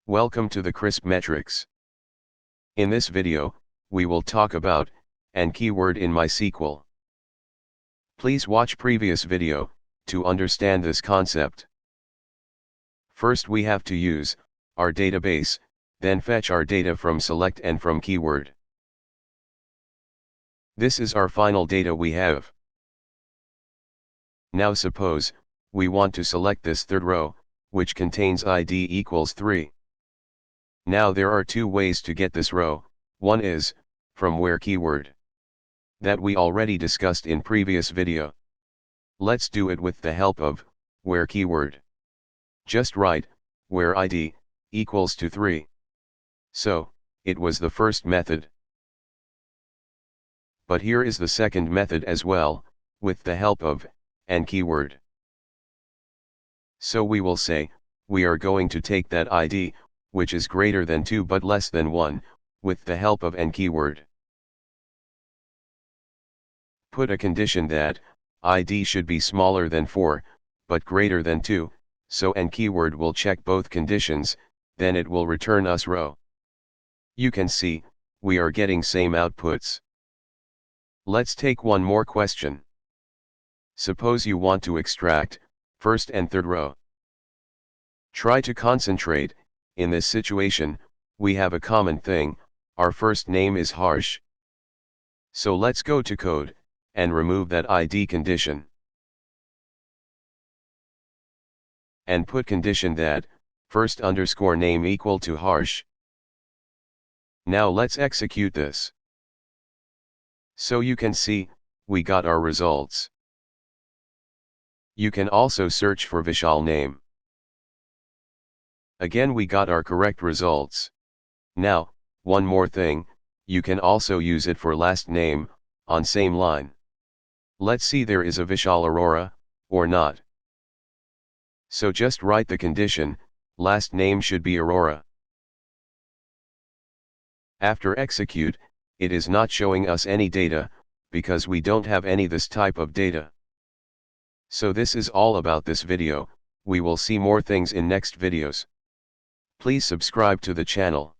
Welcome to the CrispMetrics. In this video, we will talk about an keyword in MySQL. Please watch previous video to understand this concept. First we have to use our database, then fetch our data from select and from keyword. This is our final data we have. Now suppose we want to select this third row, which contains ID equals 3. Now there are two ways to get this row. One is from where keyword, that we already discussed in previous video. Let's do it with the help of where keyword. Just write where ID equals to 3. So it was the first method. But here is the second method as well, with the help of an keyword. So we will say we are going to take that ID, which is greater than 2 but less than 1, with the help of an keyword. Put a condition that ID should be smaller than 4, but greater than 2, so an keyword will check both conditions, then it will return us row. You can see, we are getting same outputs. Let's take one more question. Suppose you want to extract first and third row. Try to concentrate. In this situation, we have a common thing, our first name is Harsh. So let's go to code, and remove that ID condition. And put condition that, first underscore name equal to Harsh. Now let's execute this. So you can see, we got our results. You can also search for Vishal name. Again we got our correct results. Now, one more thing, you can also use it for last name, on same line. Let's see there is a Vishal Aurora, or not. So just write the condition, last name should be Aurora. After execute, it is not showing us any data, because we don't have any this type of data. So this is all about this video, we will see more things in next videos. Please subscribe to the channel.